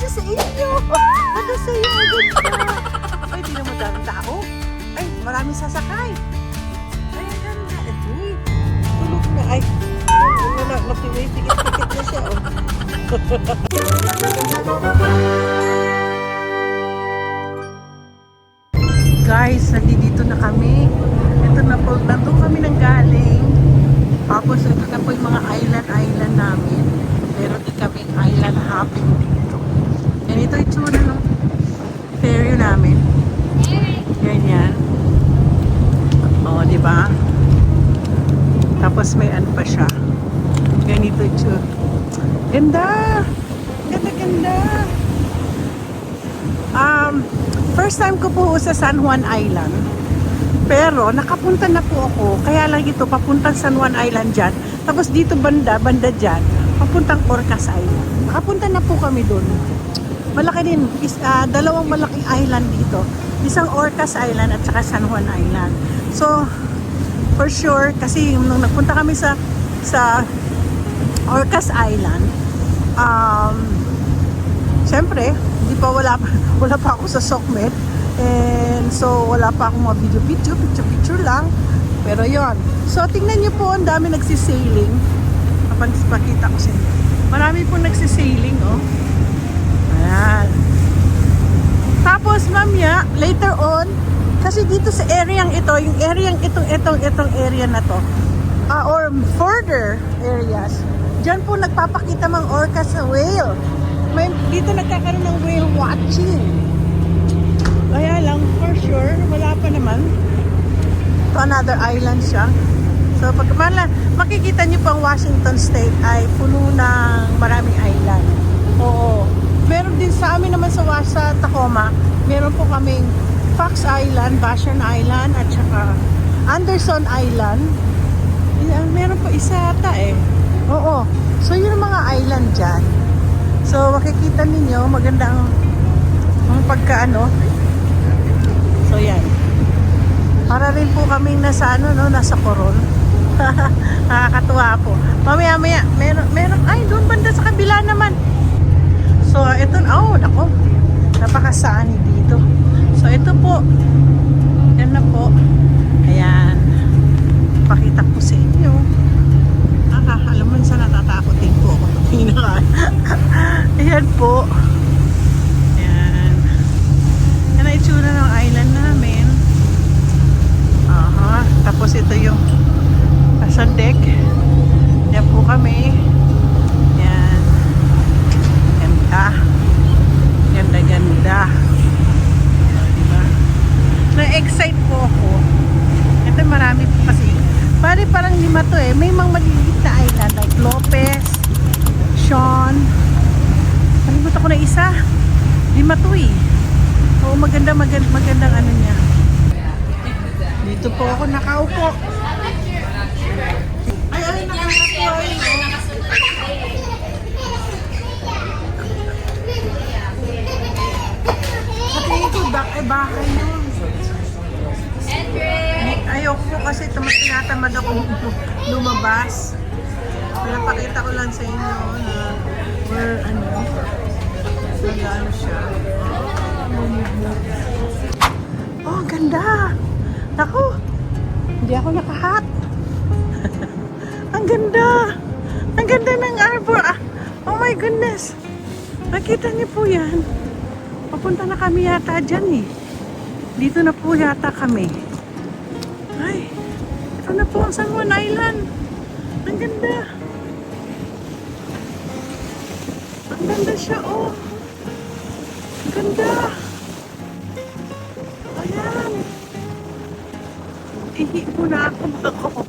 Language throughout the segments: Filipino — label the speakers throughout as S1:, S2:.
S1: sa inyo. Ano sa iyo? Ay, di naman daming tao. Ay, maraming sasakay. Ay, ang ganda. Uy, tulog na. Ay, ano na, matiway, tikit-tikit na siya. Oh. Guys, nandito na kami. Ito na po, nandun kami nang galing. Tapos ito na po yung mga island namin. Meron din kami island hopping dito. Yan ito yung tsura ng ferry namin. Ganyan. O, di ba? Tapos may ano pa siya. Ganito yung tsura. Ganda! Ganda! First time ko po sa San Juan Island. Pero nakapunta na po ako. Kaya lang ito, papuntang San Juan Island dyan. Tapos dito banda dyan, papuntang Orcas Island. Nakapunta na po kami doon. Malaki din. Dalawang malaking island dito. Isang Orcas Island at saka San Juan Island. So, for sure, kasi nung nagpunta kami sa Orcas Island, syempre, wala pa ako sa Sokmed. And so, wala pa akong mga picture lang. Pero yon. So, tingnan nyo po, ang dami nagsisailing. Pakita ko sa inyo. Marami po nagsisailing, oh. Ayan. Tapos, mamaya, later on, kasi dito sa areang ito, yung areang itong area na to, or further areas, dyan po nagpapakita mga orcas sa whale. Dito nagkakaroon ng whale watching. Kaya lang, for sure, wala pa naman. Ito, another island siya. So, pag makikita nyo pang Washington State ay puno ng maraming island. Oo. Meron din sa amin naman sa Tacoma, meron po kaming Fox Island, Vashon Island, at saka Anderson Island. Meron po isa ata eh. Oo. So, yun ang mga island dyan. So, makikita ninyo, maganda ang pagkaano. So, yan. Para rin po kami nasa Coron. Nakakatuwa po. Mamaya, meron, ay, doon banda sa kabila naman. So, ito, nako. Napakasaan dito. So, ito po. Yan na po. Ayan. Pakita ko sa inyo. Alam mo, sa natatakotin po ako. Ayan po. Ayan. Yan ang itsura ng island namin. Aha. Tapos ito yung sa deck. Yan po kami. Yan. Ganda. Ganda. Diba? Na-excite po ako. Ito marami po kasi. Parang 5 to eh. May mga maliliit na island like Lopez, Sean. Nalimutan ko na isa. 5 to eh. Oo, magandang ano niya. Dito po ako nakaupo. Ay, nakakatuwa yun. Pati ito, bahay yun. Ayoko po kasi tinatamad ako lumabas. Pinapakita ko lang sa inyo na where siya. Oh, ganda! Naku! Hindi ako nakahat. Ang ganda! Ang ganda ng arbor! Oh my goodness! Nakita niyo po yan? Papunta na kami yata dyan eh. Dito na po yata kami. Ay, ito na po ang San Juan Island. Ang ganda. Ang ganda siya, oh. Ang ganda. Ayan. Ihi muna ako.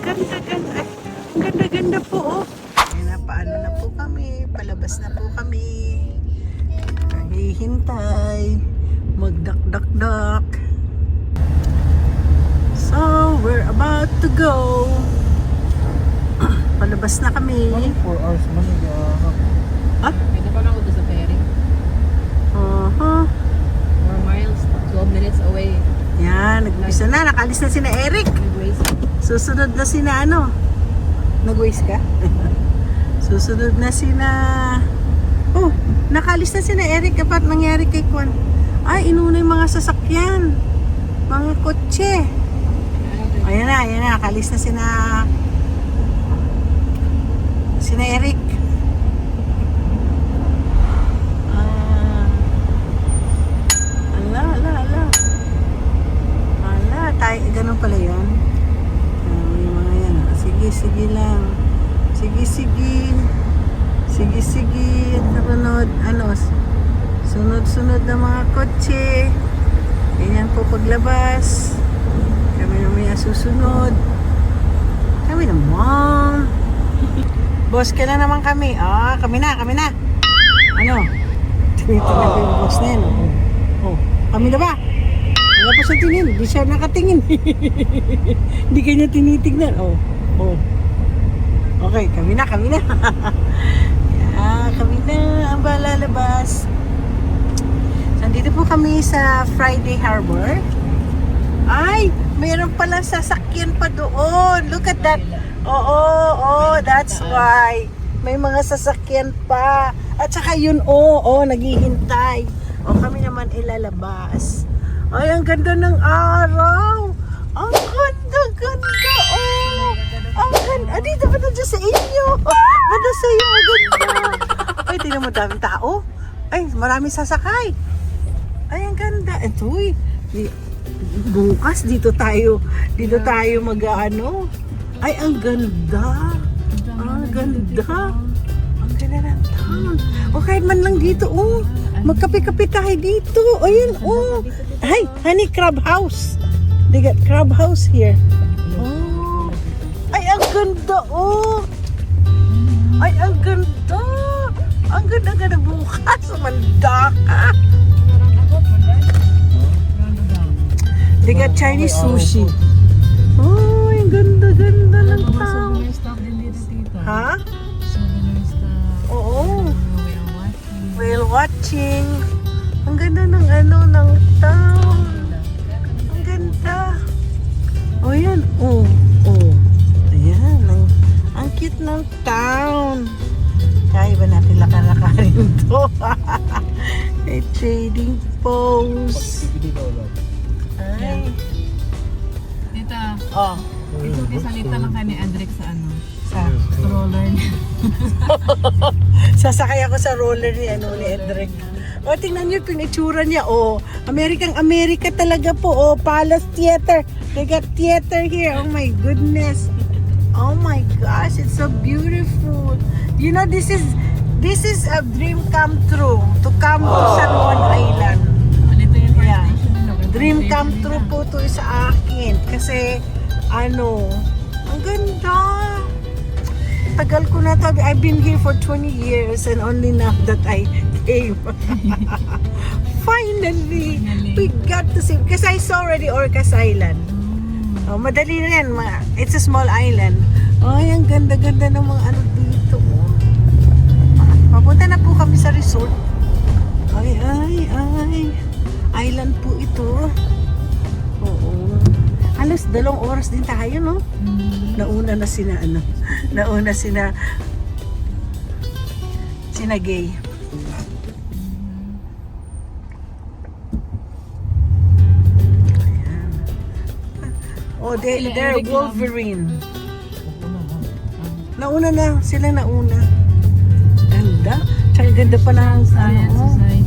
S1: Ganda. Ay, ang ganda po, oh. Ayan na, paano na po kami. Palabas na po kami. Hihintay. Magdak-dak-dak. So, we're about to go. Palabas na kami.
S2: 4 hours man.
S1: Ha?
S3: Pwede pa lang ako sa ferry. 4 miles, 12 minutes away.
S1: Yan, nag-umpisa na. Nakalis na sina Eric.
S3: Nag-race.
S1: Susunod na sina Nag-waste ka? Susunod na sina Oh, nakalis na si na Eric. Dapat nangyari kay Kwan. Ay, inuna yung mga sasakyan. Mga kotse. Ayan na. Nakalis na sina Eric. Ganun pala yan. May mga yan. Sige lang. Sige. Sunod na mga kotse. Ganyan po paglabas. Kami na may susunod. Kami na, mom. Boss, kailan naman kami? Kami na. Ano? Tinitingnan ko yung boss na yan. Oh, kami na ba? Wala pa siya tingin. Hindi siya nakatingin. Hindi kanya tinitignan. Oh. Okay, kami na. Kami na. Ang balalabas. Nandito po kami sa Friday Harbor. Ay, mayroon palang sasakyan pa doon. Look at that. Oo, that's why. May mga sasakyan pa. At saka yun, naghihintay. Kami naman ilalabas. Ay, ang ganda ng araw. Ang ganda. Ang ganda. Dito ba na dyan sa inyo? Banda sa'yo, maganda. Ay, tingnan mo, daming tao. Ay, maraming sasakay. Ay, ang ganda. Ito'y, bukas dito tayo mag-ano. Ay, ang ganda. Ang ganda ng town. Kahit man lang dito, magkape-kape tayo dito. Ayun, Ay, honey crab house. They got crab house here. Ay, ang ganda, Ay, ang ganda. Ang ganda bukas. Umanda ka. They got Chinese sushi. Ang ganda ng town. Ha? Oo. Whale watching. Ang ganda ng town. Ang ganda. Yan. Ayan. Ang cute ng town. Kaya ba natin lakarin to? A trading post. Ay.
S3: Tita,
S1: Oh.
S3: ito salita lang kay ni Andrick sa
S1: Sa
S3: stroller niya.
S1: Sasakay ako sa roller ni Edric. Tingnan niyo yung itsura niya. America talaga po. Palace Theater. They got theater here. Oh my goodness. Oh my gosh, it's so beautiful. You know, this is a dream come true to come to San Juan Island.
S3: Ito yung first
S1: Yeah.
S3: station nila.
S1: Dream come true po to sa akin. Kasi, ang ganda. Tagal ko na to. I've been here for 20 years and only now that I came. Finally, we got to see. Kasi I saw already Orcas Island. Madali na yan. It's a small island. Ay, ang ganda-ganda ng mga dito. Papunta na po kami sa resort. Ay. Island po ito. Oo. Halos 2 oras din tayo, no? Nauna sina Gay. Ayan. They're Wolverine. Sila nauna. Ganda. Tsaka ganda pa ng
S3: Science Society.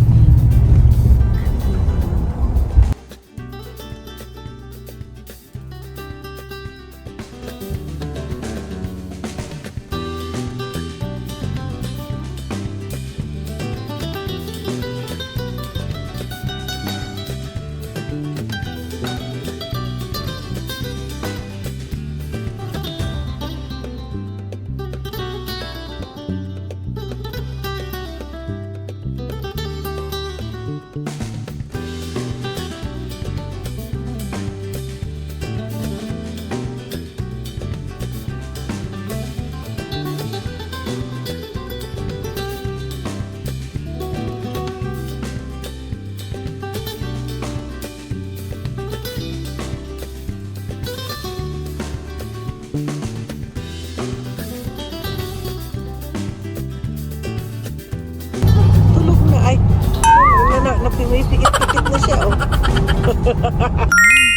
S1: may pikit-pikit na siya, oh.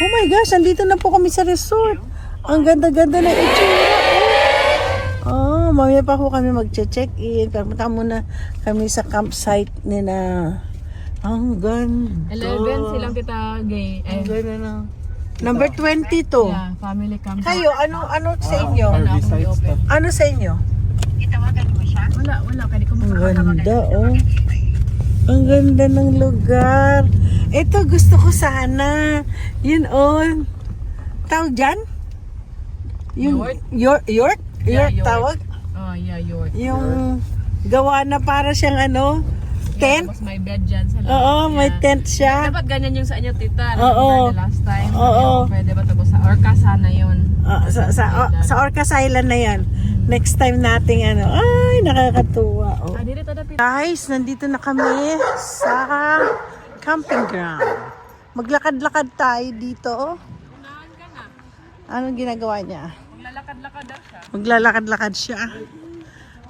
S1: Oh my gosh, andito na po kami sa resort. Ang ganda-ganda na itsura, oh. Oh, mamaya pa po kami mag-check-in. Pero punta muna kami sa campsite nila. Ang ganda.
S3: 11 silang tita gay.
S1: Ang ganda na. Number 22.
S3: Yeah, family camp.
S1: Kayo, ano sa inyo?
S3: Wala akong i-open.
S1: Ano sa inyo?
S3: Wala. Kaya di ko
S1: Ang
S3: makakatawa.
S1: ganda, oh. Ang ganda ng lugar. Ito, gusto ko sana. Yun, oh. Tawag dyan? Yung, York? York
S3: Yeah, York.
S1: tawag?
S3: Oh, yeah, yours.
S1: Yung gawa na para siyang ano, tent?
S3: Tapos may bed dyan sa loob.
S1: Oo, may
S3: Yeah.
S1: tent siya.
S3: Dapat ganyan yung sa inyo, tita.
S1: Oo.
S3: The last time.
S1: Oo.
S3: Pwede ba tapos sa Orca sana yun?
S1: Sa Orcas Island na yan. Next time nating ano, ay, nakakatuwa. Oh.
S3: Dito na pita.
S1: Guys, nandito na kami sa camping ground. Maglakad-lakad tayo dito.
S3: Unahan ka na.
S1: Anong ginagawa niya?
S3: Maglalakad-lakad daw siya.
S1: Maglalakad-lakad siya.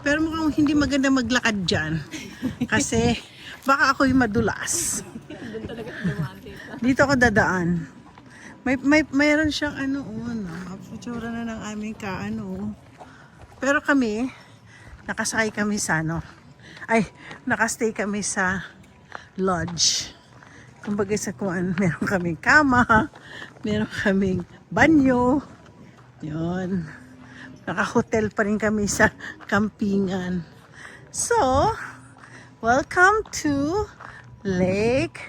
S1: Pero mukhang hindi maganda maglakad dyan. Kasi baka ako'y madulas. Dito ako dadaan. Mayroon siyang ano, picture na ng aming kaano. Pero kami, nakasakay kami sa ano. Ay, nakastay kami sa lodge. Kumbaga sa kuan, meron kaming kama, meron kaming banyo. Yun. Naka-hotel pa rin kami sa campingan. So, welcome to Lake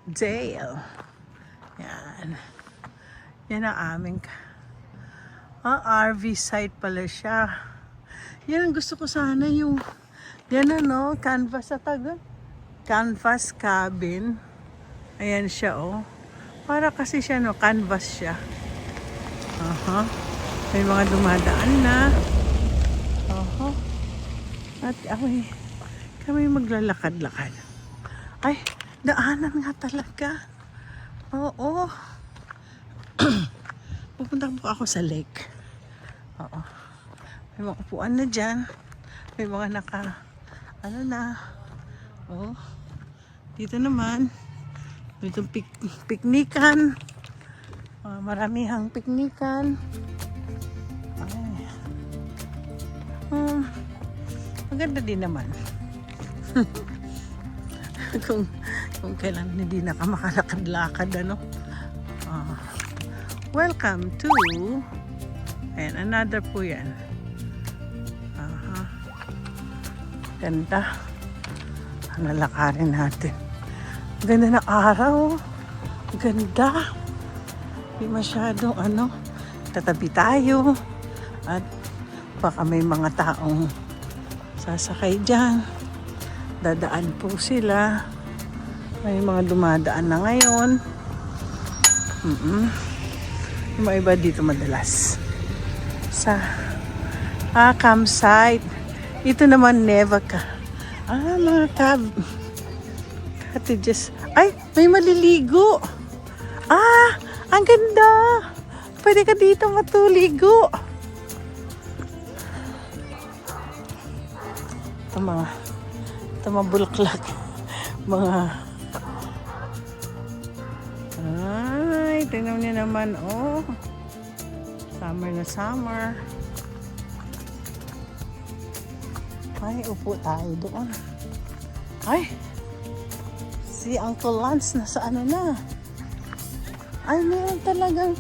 S1: Dale. Yan. Yan ang aming RV site pala siya. Yan ang gusto ko sana yung yan ano, canvas sa taga. Canvas cabin. Ayan siya, oh. Para kasi siya, no, canvas siya. May mga dumadaan na. At kami maglalakad-lakad. Ay, daanan nga talaga. Oo. Pupunta po ako sa lake. Oo. May mga upuan na dyan. May mga Oh. Dito naman. Dito piknikan. Maramihang piknikan. Ay. Maganda din naman. kung kailan hindi na ka makalakad-lakad, ano. Welcome to and another po yan. Ganda. Nalakarin natin. Ganda ng araw. Ganda. Hindi masyadong tatabi tayo. At baka may mga taong sasakay dyan. Dadaan po sila. May mga dumadaan na ngayon. Yung mga iba dito madalas. Sa campsite. Ito naman Nevada. Mga cottages. Ay, may maliligo. Ang ganda. Pwede ka dito matuligo. Ito mga bulaklak. Ay, tingnan niyo naman, oh. Summer na summer. Ay, upo tayo doon. Ay, si Uncle Lance nasa ano na. Ay, meron talagang.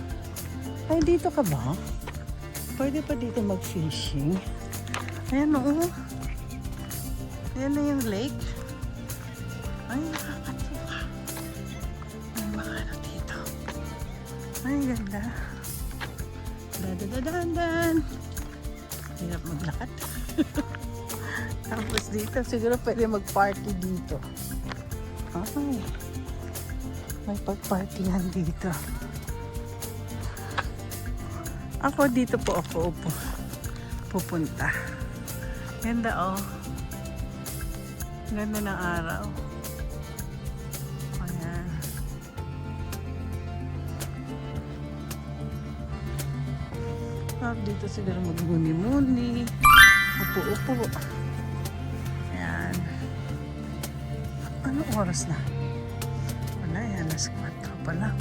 S1: Ay, dito ka ba? Pwede pa dito mag-fishing. Ayan, oo. Ayan na yung lake. Ay, nakakatuwa. May mga dito. Ay, ganda. Dadadadandan. Hirap maglakad. Tapos dito, siguro pwede mag-party dito. Ay, may pag-partyhan dito. Ako dito po ako pupunta. Ganda, oh. Ganda ng araw. Ayan. Dito siguro magmuni-muni. Upo-upo. Ayan. Anong oras na? Ay, alas 4 pala.